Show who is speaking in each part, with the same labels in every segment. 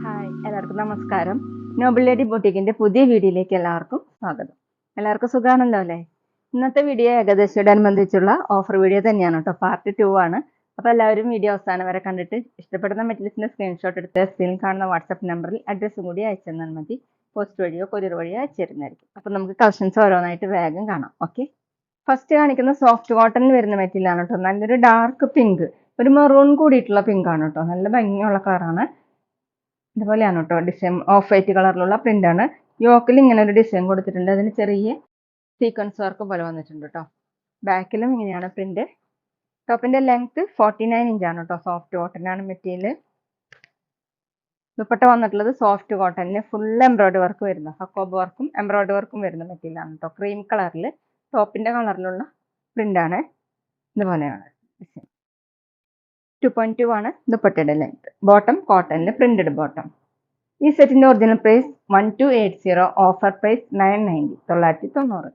Speaker 1: Hi, എല്ലാവർക്കും നമസ്കാരം. Noble lady ബൊട്ടിക്കിന്റെ പുതിയ വീഡിയോയിലേക്ക് എല്ലാവർക്കും സ്വാഗതം. എല്ലാവർക്കും സുഖാണല്ലോ അല്ലേ? ഇന്നത്തെ വീഡിയോ ഏകദേശത്തോടനുബന്ധിച്ചുള്ള ഓഫർ വീഡിയോ തന്നെയാണ് കേട്ടോ. പാർട്ട് 2 ആണ്. അപ്പോൾ എല്ലാവരും വീഡിയോ അവസാനം വരെ കണ്ടിട്ട് ഇഷ്ടപ്പെടുന്ന മെറ്റീരിയൽസിന്റെ സ്ക്രീൻഷോട്ട് എടുത്ത് സ്ക്രീനിൽ കാണുന്ന വാട്സ്ആപ്പ് നമ്പറിൽ അഡ്രസ്സും കൂടി അയച്ചു തന്നാൽ മതി. പോസ്റ്റ് വഴിയോ കൊറിയർ വഴിയോ അയച്ചു തരുന്നതായിരിക്കും. അപ്പോൾ നമുക്ക് കളക്ഷൻസ് ഓരോന്നായിട്ട് വേഗം കാണാം. ഓക്കെ, ഫസ്റ്റ് കാണിക്കുന്ന സോഫ്റ്റ് കോട്ടണിൽ വരുന്ന മെറ്റീരിയൽ ആണ് കേട്ടോ. നല്ലൊരു ഡാർക്ക് പിങ്ക്, ഒരു മെറൂൺ കൂടിയിട്ടുള്ള പിങ്ക് ആണ് കേട്ടോ. നല്ല ഭംഗിയുള്ള കളറാണ്. ഇതുപോലെയാണ് കേട്ടോ ഡിസൈൻ. ഓഫ് വൈറ്റ് കളറിലുള്ള പ്രിന്റ് ആണ്. യോക്കിൽ ഇങ്ങനെ ഒരു ഡിസൈൻ കൊടുത്തിട്ടുണ്ട്. അതിന് ചെറിയ സീക്വൻസ് വർക്ക് പോലെ വന്നിട്ടുണ്ട് കേട്ടോ. ബാക്കിലും ഇങ്ങനെയാണ് പ്രിന്റ്. ടോപ്പിന്റെ ലെങ്ത് 49 ഇഞ്ചാണ് കേട്ടോ. സോഫ്റ്റ് കോട്ടൺ ആണ് മെറ്റീരിയൽ. ദുപ്പട്ട വന്നിട്ടുള്ളത് സോഫ്റ്റ് കോട്ടണിന് ഫുൾ എംബ്രോയിഡറി വർക്ക് വരുന്ന, ഹക്കോബ് വർക്കും എംബ്രോയിഡറി വർക്കും വരുന്ന മെറ്റീരിയൽ ആണ് കേട്ടോ. ക്രീം കളറിൽ ടോപ്പിന്റെ കളറിലുള്ള പ്രിന്റ് ആണ്. ഇതുപോലെയാണ് ഡിസൈൻ. 2.2 ആണ് ദുപ്പട്ടയുടെ ലെങ്ത്. ബോട്ടം കോട്ടണിൽ പ്രിന്റഡ് ബോട്ടം. ഈ സെറ്റിന്റെ ഒറിജിനൽ പ്രൈസ് 1280, ഓഫർ പ്രൈസ് 990, 990.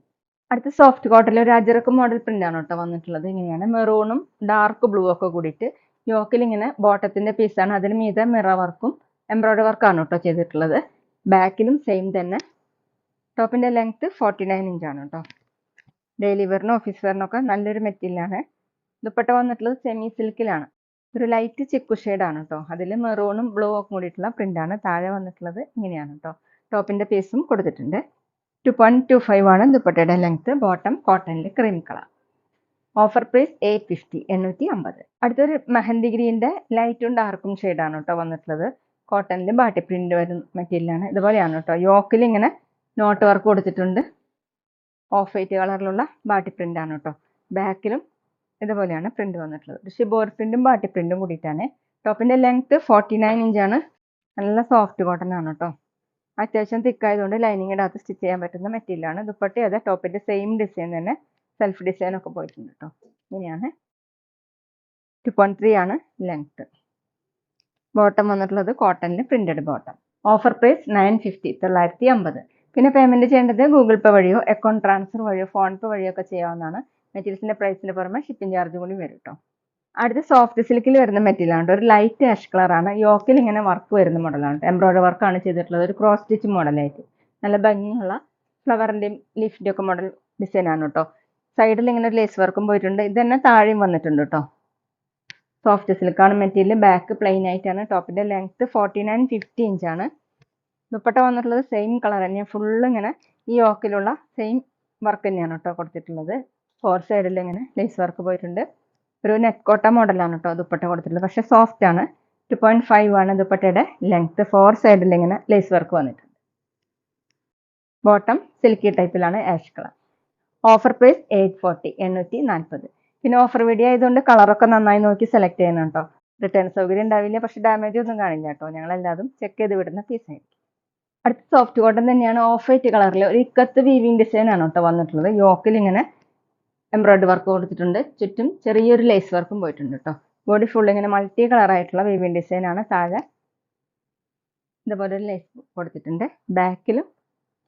Speaker 1: അടുത്ത സോഫ്റ്റ് കോട്ടണിൽ ഒരു അജറക്ക് മോഡൽ പ്രിന്റ് ആണ് കേട്ടോ വന്നിട്ടുള്ളത്. ഇങ്ങനെയാണ് മെറൂണും ഡാർക്ക് ബ്ലൂ ഒക്കെ കൂടിയിട്ട്. യോക്കിൽ ഇങ്ങനെ ബോട്ടത്തിന്റെ പീസാണ്. അതിന് മീതെ മിറർ വർക്കും എംബ്രോയിഡറി വർക്കാണ് കേട്ടോ ചെയ്തിട്ടുള്ളത്. ബാക്കിലും സെയിം തന്നെ. ടോപ്പിന്റെ ലെങ്ത് 49 ഇഞ്ചാണ് കേട്ടോ. ഡെയിലി വെയറിനും ഓഫീസ് വെയറിനൊക്കെ നല്ലൊരു മെറ്റീരിയലാണ്. ദുപ്പട്ട വന്നിട്ടുള്ളത് സെമി സിൽക്കിലാണ്. ഒരു ലൈറ്റ് ചിക്കു ആണ് കേട്ടോ. അതിൽ മെറൂണും ബ്ലൂ ഒക്കെ കൂടിയിട്ടുള്ള പ്രിന്റ് ആണ്. താഴെ വന്നിട്ടുള്ളത് ഇങ്ങനെയാണ് കേട്ടോ. ടോപ്പിന്റെ പീസും കൊടുത്തിട്ടുണ്ട്. 2.25 ആണ് ദുപ്പട്ടയുടെ ലെങ്ത്. ബോട്ടം കോട്ടണിൽ ക്രീം കളർ. Offer price 850, 850. അടുത്തൊരു മെഹന്തി ഗ്രീന്റെ ലൈറ്റും ഡാർക്കും ആണ് കേട്ടോ വന്നിട്ടുള്ളത്. കോട്ടണിൽ ബാട്ടി പ്രിന്റ് വരുന്ന മെറ്റീരിയലാണ്. ഇതുപോലെയാണ് കേട്ടോ. യോക്കിൽ ഇങ്ങനെ നോട്ട് വർക്ക് കൊടുത്തിട്ടുണ്ട്. ഓഫ് വൈറ്റ് കളറിലുള്ള ബാട്ടി പ്രിന്റ് ആണ് കേട്ടോ. ബാക്കിലും ഇതുപോലെയാണ് പ്രിന്റ് വന്നിട്ടുള്ളത്. ഷിബോർ പ്രിന്റും ബാട്ടി പ്രിന്റും കൂടിയിട്ടാണ്. ടോപ്പിന്റെ ലെങ്ത് 49 ഇഞ്ചാണ്. നല്ല സോഫ്റ്റ് കോട്ടൺ ആണ് കേട്ടോ. അത്യാവശ്യം തിക്കായതുകൊണ്ട് ലൈനിങ് ഇടാത്ത സ്റ്റിച്ച് ചെയ്യാൻ പറ്റുന്ന മെറ്റീരിയലാണ്. ദുപ്പട്ട അതെ ടോപ്പിന്റെ സെയിം ഡിസൈൻ തന്നെ. സെൽഫ് ഡിസൈൻ ഒക്കെ പോയിട്ടുണ്ട് കേട്ടോ. ഇങ്ങനെയാണ്. 2.3 ആണ് ലെങ്ത്. ബോട്ടം വന്നിട്ടുള്ളത് കോട്ടണിൽ പ്രിന്റഡ് ബോട്ടം. Offer price 950, 950. പിന്നെ പേയ്മെന്റ് ചെയ്യേണ്ടത് ഗൂഗിൾ പേ വഴിയോ അക്കൗണ്ട് ട്രാൻസ്ഫർ വഴിയോ ഫോൺ പേ വഴിയോ ഒക്കെ ചെയ്യാവുന്നതാണ്. മെറ്റീരിയൽസിന്റെ പ്രൈസിന് പുറമെ ഷിപ്പിംഗ് ചാർജ് കൂടി വരും കേട്ടോ. അടുത്ത സോഫ്റ്റ് സിൽക്കിൽ വരുന്ന മെറ്റീരിയൽ ആണ്. ഒരു ലൈറ്റ് ആഷ് കളർ ആണ്. യോക്കിൽ ഇങ്ങനെ വർക്ക് വരുന്ന മോഡലാണ്. എംബ്രോയിഡറി വർക്കാണ് ചെയ്തിട്ടുള്ളത്. ഒരു ക്രോസ് സ്റ്റിച്ച് മോഡലായിട്ട് നല്ല ഭംഗിയുള്ള ഫ്ലവറിന്റെയും ലീഫിന്റെ ഒക്കെ മോഡൽ ഡിസൈൻ ആണ് കേട്ടോ. സൈഡിൽ ഇങ്ങനെ ഒരു ലേസ് വർക്കും പോയിട്ടുണ്ട്. ഇത് തന്നെ താഴെയും വന്നിട്ടുണ്ട് കേട്ടോ. സോഫ്റ്റ് സിൽക്കാണ് മെറ്റീരിയൽ. ബാക്ക് പ്ലെയിൻ ആയിട്ടാണ്. ടോപ്പിന്റെ ലെങ്ത് 49, 50 ഇഞ്ചാണ്. ദുപ്പട്ട വന്നിട്ടുള്ളത് സെയിം കളർ തന്നെയാണ്. ഫുള്ള് ഇങ്ങനെ ഈ യോക്കിലുള്ള സെയിം വർക്ക് തന്നെയാണ് കേട്ടോ കൊടുത്തിട്ടുള്ളത്. 4 സൈഡിൽ ഇങ്ങനെ ലേസ് വർക്ക് പോയിട്ടുണ്ട്. ഒരു നെക്കോട്ട മോഡലാണ് കേട്ടോ ദുപ്പട്ട കൊടുത്തിട്ടുള്ളത്. പക്ഷെ സോഫ്റ്റ് ആണ്. 2.5 ആണ് ദുപ്പട്ടയുടെ ലെങ്ത്. 4 സൈഡിൽ ഇങ്ങനെ ലേസ് വർക്ക് വന്നിട്ടുണ്ട്. ബോട്ടം സിൽക്കി ടൈപ്പിലാണ്, ആഷ് കളർ. Offer price 840, 840. പിന്നെ ഓഫർ വീഡിയോ ആയതുകൊണ്ട് കളറൊക്കെ നന്നായി നോക്കി സെലക്ട് ചെയ്യണം കേട്ടോ. റിട്ടേൺ സൗകര്യം ഉണ്ടാവില്ല, പക്ഷെ ഡാമേജ് ഒന്നും കാണില്ല കേട്ടോ. ഞങ്ങൾ എല്ലാതും ചെക്ക് ചെയ്ത് വിടുന്ന പീസായിരിക്കും. അടുത്ത സോഫ്റ്റ് കോട്ടൺ തന്നെയാണ്. ഓഫ് വൈറ്റ് കളറിൽ ഒരു ഇക്കത്ത് വീവിംഗ് ഡിസൈൻ ആണ് കേട്ടോ വന്നിട്ടുള്ളത്. യോക്കിൽ ഇങ്ങനെ എംബ്രോയിഡറി വർക്ക് കൊടുത്തിട്ടുണ്ട്. ചുറ്റും ചെറിയൊരു ലേസ് വർക്കും പോയിട്ടുണ്ട് കേട്ടോ. ബോഡി ഫുൾ ഇങ്ങനെ മൾട്ടി കളർ ആയിട്ടുള്ള വീവിംഗ് ഡിസൈൻ ആണ്. താഴെ ഇതുപോലെ ഒരു ലേസ് കൊടുത്തിട്ടുണ്ട്. ബാക്കിലും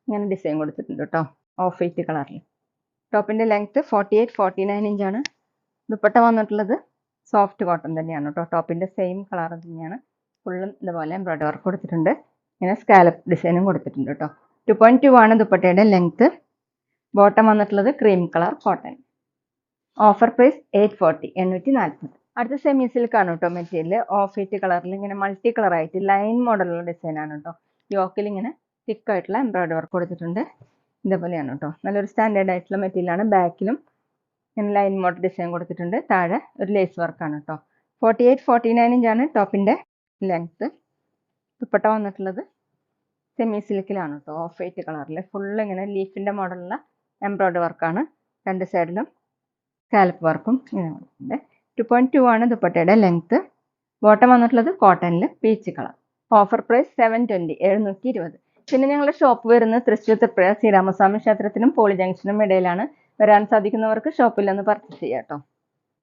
Speaker 1: ഇങ്ങനെ ഡിസൈൻ കൊടുത്തിട്ടുണ്ട് കേട്ടോ. ഓഫ് വൈറ്റ് കളറിൽ. ടോപ്പിന്റെ ലെങ്ത് 48, 49 ഇഞ്ചാണ്. ദുപ്പട്ട വന്നിട്ടുള്ളത് സോഫ്റ്റ് കോട്ടൺ തന്നെയാണ് കേട്ടോ. ടോപ്പിന്റെ സെയിം കളർ തന്നെയാണ്. ഫുള്ളും ഇതുപോലെ എംബ്രോയിഡറി വർക്ക് കൊടുത്തിട്ടുണ്ട്. ഇങ്ങനെ സ്കാലപ്പ് ഡിസൈനും കൊടുത്തിട്ടുണ്ട് കേട്ടോ. 2.2 ആണ് ദുപ്പട്ടയുടെ ലെങ്ത്. ബോട്ടം വന്നിട്ടുള്ളത് cream colour cotton. Offer price 840, 840. അടുത്ത സെമി സിൽക്ക് ആണ് കേട്ടോ മെറ്റീരിയൽ. ഓഫ് വൈറ്റ് കളറിൽ ഇങ്ങനെ മൾട്ടി കളർ ആയിട്ട് ലൈൻ മോഡലുള്ള ഡിസൈൻ ആണ് കേട്ടോ. യോക്കിൽ ഇങ്ങനെ തിക്ക് ആയിട്ടുള്ള എംബ്രോയിഡറി വർക്ക് കൊടുത്തിട്ടുണ്ട്. ഇതേപോലെയാണ് കേട്ടോ. നല്ലൊരു സ്റ്റാൻഡേർഡ് ആയിട്ടുള്ള മെറ്റീരിയലാണ്. ബാക്കിലും ഇങ്ങനെ ലൈൻ മോഡൽ ഡിസൈൻ കൊടുത്തിട്ടുണ്ട്. താഴെ ഒരു ലേസ് വർക്കാണ് കേട്ടോ. 48, 49 ഇഞ്ചാണ് ടോപ്പിന്റെ ലെങ്ത്. ദുപ്പട്ട വന്നിട്ടുള്ളത് സെമി സിൽക്കിലാണ് കേട്ടോ. ഓഫ് വൈറ്റ് കളറിൽ ഫുള്ള് ഇങ്ങനെ ലീഫിന്റെ മോഡലുള്ള എംബ്രോയിഡറി വർക്കാണ്. രണ്ട് സൈഡിലും സ്കാലപ്പ് വർക്കും ഇങ്ങനെ വന്നിട്ടുണ്ട്. 2.2 ആണ് ദുപ്പട്ടയുടെ ലെങ്ത്. ബോട്ടം വന്നിട്ടുള്ളത് കോട്ടണിൽ പീച്ച് കളർ. Offer price 720, 720. പിന്നെ ഞങ്ങളുടെ ഷോപ്പ് വരുന്നത് തൃശ്ശൂർ തൃപ്പുഴ ശ്രീരാമസ്വാമി ക്ഷേത്രത്തിനും പോളി ജംഗ്ഷനും ഇടയിലാണ്. വരാൻ സാധിക്കുന്നവർക്ക് ഷോപ്പിൽ നിന്ന് പർച്ചേസ് ചെയ്യാം കേട്ടോ.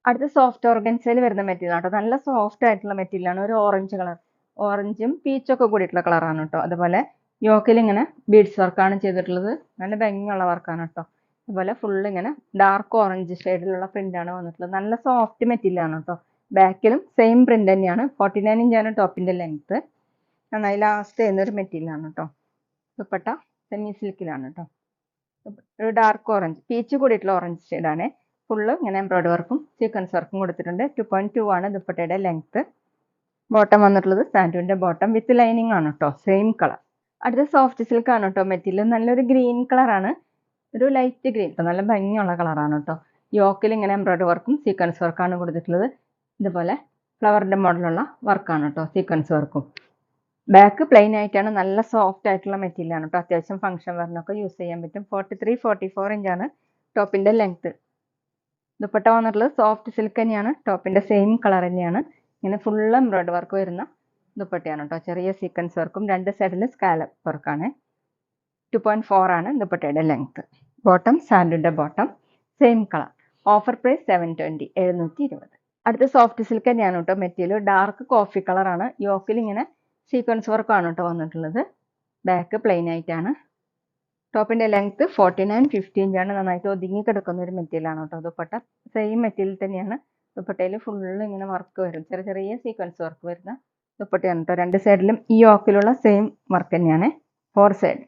Speaker 1: അടുത്ത സോഫ്റ്റ് ഓർഗൻസയിൽ വരുന്ന മെറ്റീരിയൽ ആട്ടോ. നല്ല സോഫ്റ്റ് ആയിട്ടുള്ള മെറ്റീരിയലാണ്. ഒരു ഓറഞ്ച് കളർ, ഓറഞ്ചും പീച്ചൊക്കെ കൂടിയിട്ടുള്ള കളറാണ് കേട്ടോ. അതുപോലെ യോക്കിൽ ഇങ്ങനെ ബീഡ്സ് വർക്കാണ് ചെയ്തിട്ടുള്ളത്. നല്ല ഭംഗിയുള്ള വർക്കാണ് കേട്ടോ. അതുപോലെ ഫുള്ള് ഇങ്ങനെ ഡാർക്ക് ഓറഞ്ച് ഷെയ്ഡിലുള്ള പ്രിന്റ് ആണ് വന്നിട്ടുള്ളത്. നല്ല സോഫ്റ്റ് മെറ്റീരിയൽ ആണ് കേട്ടോ. ബാക്കിലും സെയിം പ്രിന്റ് തന്നെയാണ്. 49 ഇഞ്ചാണ് ടോപ്പിന്റെ ലെങ്ത്. നന്നായി ലാസ്റ്റ് ചെയ്യുന്നൊരു മെറ്റീരിയലാണ് കേട്ടോ. ദുപ്പട്ട സെമി സിൽക്കിലാണ് കേട്ടോ. ഒരു ഡാർക്ക് ഓറഞ്ച്, പീച്ച് കൂടിയിട്ടുള്ള ഓറഞ്ച് ഷെയ്ഡാണ്. ഫുള്ള് ഇങ്ങനെ എംബ്രോയിഡറി വർക്കും സീക്വൻസ് വർക്കും കൊടുത്തിട്ടുണ്ട്. 2.2 ആണ് ദുപ്പട്ടയുടെ ലെങ്ത്. ബോട്ടം വന്നിട്ടുള്ളത് സാൻഡൂന്റെ ബോട്ടം വിത്ത് ലൈനിങ് ആണ് കേട്ടോ, സെയിം കളർ. അടുത്ത സോഫ്റ്റ് സിൽക്ക് ആണ് കേട്ടോ മെറ്റീരിയൽ. നല്ലൊരു ഗ്രീൻ കളറാണ്, ഒരു ലൈറ്റ് ഗ്രീൻ, നല്ല ഭംഗിയുള്ള കളറാണ് കേട്ടോ. യോക്കിൽ ഇങ്ങനെ എംബ്രോയിഡറി വർക്കും സീക്വൻസ് വർക്കാണ് കൊടുത്തിട്ടുള്ളത്. ഇതുപോലെ ഫ്ലവറിന്റെ മോഡലുള്ള വർക്കാണ് കേട്ടോ, സീക്വൻസ് വർക്കും. ബാക്ക് പ്ലെയിൻ ആയിട്ടാണ്, നല്ല സോഫ്റ്റ് ആയിട്ടുള്ള മെറ്റീരിയൽ ആണ് കേട്ടോ. അത്യാവശ്യം ഫംഗ്ഷൻ വെയറിനൊക്കെ യൂസ് ചെയ്യാൻ പറ്റും. 43-44 ഇഞ്ചാണ് ടോപ്പിന്റെ ലെങ്ത്. ദുപ്പട്ട വന്നിട്ടുള്ളത് സോഫ്റ്റ് സിൽക്ക് തന്നെയാണ്, ടോപ്പിന്റെ സെയിം കളർ തന്നെയാണ്. ഇങ്ങനെ ഫുൾ എംബ്രോയിഡറി വർക്ക് വരുന്ന ദുപ്പട്ടയാണ് കേട്ടോ. ചെറിയ സീക്വൻസ് വർക്കും 2 സൈഡിൽ സ്കാലപ്പ് വർക്കാണ്. 2.4 ആണ് ദുപ്പട്ടയുടെ ലെങ്ത്. ബോട്ടം സാൻഡൂന്റെ bottom same colour. Offer price 720, 720. അടുത്ത സോഫ്റ്റ് സിൽക്ക് തന്നെയാണ് കേട്ടോ മെറ്റീരിയൽ. ഡാർക്ക് കോഫി കളറാണ്. യോക്കിൽ ഇങ്ങനെ സീക്വൻസ് വർക്കാണ് കേട്ടോ വന്നിട്ടുള്ളത്. ബാക്ക് പ്ലെയിൻ ആയിട്ടാണ്. ടോപ്പിന്റെ ലെങ്ത് 49-50 ഇഞ്ചാണ്. നന്നായിട്ട് ഒതുങ്ങി കിടക്കുന്ന ഒരു മെറ്റീരിയലാണ് കേട്ടോ. ദുപ്പട്ട സെയിം മെറ്റീരിയൽ തന്നെയാണ്. ദുപ്പട്ടയിൽ ഫുള്ള് ഇങ്ങനെ വർക്ക് വരും, ചെറിയ ചെറിയ സീക്വൻസ് വർക്ക് വരുന്ന ദുപ്പട്ടയാണ് കേട്ടോ. 2 സൈഡിലും ഈ യോക്കിലുള്ള സെയിം വർക്ക് തന്നെയാണ്. 4 സൈഡ്.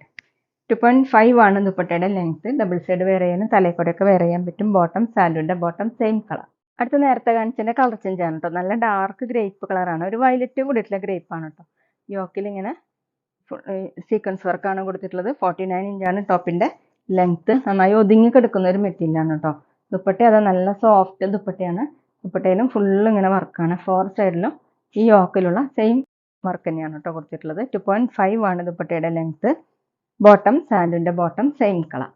Speaker 1: 2.5 ആണ് ദുപ്പട്ടയുടെ ലെങ്ത്. ഡബിൾ സൈഡ് വെയർ ചെയ്യാനും തലയിൽക്കൂടെയൊക്കെ വെയർ ചെയ്യാൻ പറ്റും. ബോട്ടം സാൻഡൂന്റെ ബോട്ടം സെയിം കളർ. അടുത്ത നേരത്തെ കാണിച്ചതിന്റെ കളർ ചേഞ്ച് ആണ് കേട്ടോ. നല്ല ഡാർക്ക് ഗ്രേപ്പ് കളറാണ്, ഒരു വയലറ്റ് കൂടിയിട്ടുള്ള ഗ്രേപ്പ് ആണ് കേട്ടോ. യോക്കിൽ ഇങ്ങനെ സീക്വൻസ് വർക്കാണ് കൊടുത്തിട്ടുള്ളത്. 49 ഇഞ്ചാണ് ടോപ്പിന്റെ ലെങ്ത്. നന്നായി ഒതുങ്ങി കിടക്കുന്ന ഒരു മെറ്റീരിയലാണ് കേട്ടോ. ദുപ്പട്ട അത് നല്ല സോഫ്റ്റ് ദുപ്പട്ടയാണ്. ദുപ്പട്ടയിലും ഫുള്ള് ഇങ്ങനെ വർക്കാണ്. 4 സൈഡിലും ഈ യോക്കിലുള്ള സെയിം വർക്ക് തന്നെയാണ് കേട്ടോ കൊടുത്തിട്ടുള്ളത്. 2.5 ആണ് ദുപ്പട്ടയുടെ ലെങ്ത്. ബോട്ടം സാൻഡൂന്റെ ബോട്ടം സെയിം കളർ.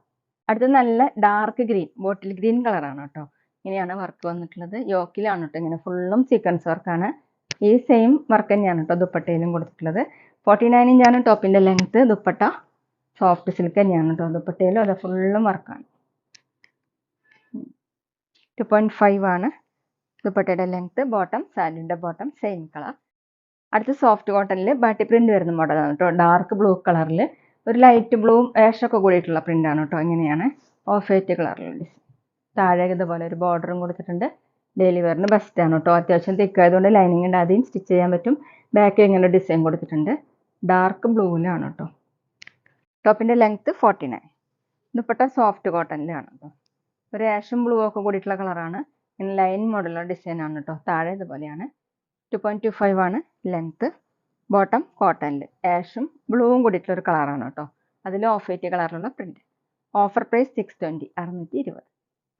Speaker 1: അടുത്ത നല്ല ഡാർക്ക് ഗ്രീൻ, ബോട്ടിൽ ഗ്രീൻ കളറാണ് കേട്ടോ. ഇങ്ങനെയാണ് വർക്ക് വന്നിട്ടുള്ളത്. യോക്കിലാണ് കേട്ടോ ഇങ്ങനെ ഫുള്ളും സീക്വൻസ് വർക്കാണ്. ഈ സെയിം വർക്ക് തന്നെയാണ് കേട്ടോ ദുപ്പട്ടയിലും കൊടുത്തിട്ടുള്ളത്. 49 ഇഞ്ചാണ് ടോപ്പിന്റെ ലെങ്ത്. ദുപ്പട്ട സോഫ്റ്റ് സിൽക്ക് തന്നെയാണ് കേട്ടോ. ദുപ്പട്ടയിലും അത് ഫുള്ളും വർക്കാണ്. 2.5 ആണ് ദുപ്പട്ടയുടെ ലെങ്ത്. ബോട്ടം സാൻഡൂന്റെ ബോട്ടം സെയിം കളർ. അടുത്ത സോഫ്റ്റ് കോട്ടണിൽ ബാട്ടി പ്രിന്റ് വരുന്ന മോഡലാണ് കേട്ടോ. ഡാർക്ക് ബ്ലൂ കളറിൽ ഒരു ലൈറ്റ് ബ്ലൂവും ആഷൊക്കെ കൂടിയിട്ടുള്ള പ്രിന്റ് ആണ് കേട്ടോ. ഇങ്ങനെയാണ് ഓഫ് വൈറ്റ് കളറിലുള്ള ഡിസൈൻ. താഴെ ഇതുപോലെ ഒരു ബോർഡറും കൊടുത്തിട്ടുണ്ട്. ഡെയിലി വെയറിന് ബെസ്റ്റ് ആണ് കേട്ടോ. അത്യാവശ്യം തിക്കായതുകൊണ്ട് ലൈനിങ് ഉണ്ട്, അധികം സ്റ്റിച്ച് ചെയ്യാൻ പറ്റും. ബാക്കിൽ ഇങ്ങനെ ഡിസൈൻ കൊടുത്തിട്ടുണ്ട്. ഡാർക്ക് ബ്ലൂവിലാണ് കേട്ടോ. ടോപ്പിന്റെ ലെങ്ത് 49. ദുപ്പട്ട സോഫ്റ്റ് കോട്ടണിലാണ് കേട്ടോ. ഒരു ആഷും ബ്ലൂ ഒക്കെ കൂടിയിട്ടുള്ള കളറാണ്. ഇങ്ങനെ ലൈൻ മോഡലുള്ള ഡിസൈൻ ആണ് കേട്ടോ. താഴെ ഇതുപോലെയാണ്. 2.25 ആണ് ലെങ്ത്. ബോട്ടം കോട്ടണിൽ ആഷും ബ്ലൂവും കൂടിയിട്ടുള്ള ഒരു കളറാണ് കേട്ടോ. അതിൽ ഓഫ് വൈറ്റ് കളറിലുള്ള പ്രിന്റ്. Offer price 620, 620.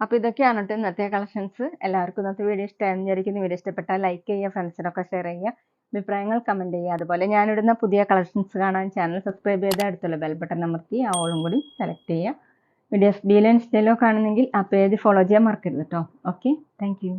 Speaker 1: അപ്പോൾ ഇതൊക്കെയാണ് കേട്ടോ ഇന്നത്തെ കളക്ഷൻസ്. എല്ലാവർക്കും ഇന്നത്തെ വീഡിയോ ഇഷ്ടമായെന്ന് വിചാരിക്കുന്നു. വീഡിയോ ഇഷ്ടപ്പെട്ടാൽ ലൈക്ക് ചെയ്യുക, ഫ്രണ്ട്സിനൊക്കെ ഷെയർ ചെയ്യുക, അഭിപ്രായങ്ങൾ കമൻറ്റ് ചെയ്യുക. അതുപോലെ ഞാനിടുന്ന പുതിയ കളക്ഷൻസ് കാണാൻ ചാനൽ സബ്സ്ക്രൈബ് ചെയ്ത് അടുത്തുള്ള ബെൽ ബട്ടൺ അമർത്തി ആ ഓളും കൂടി സെലക്ട് ചെയ്യുക. വീഡിയോസ് ഡീലോ ഇൻസ്റ്റയിലോ കാണുന്നെങ്കിൽ ആ പേജ് ഫോളോ ചെയ്യാൻ മറക്കരുത് കേട്ടോ. Okay, thank you.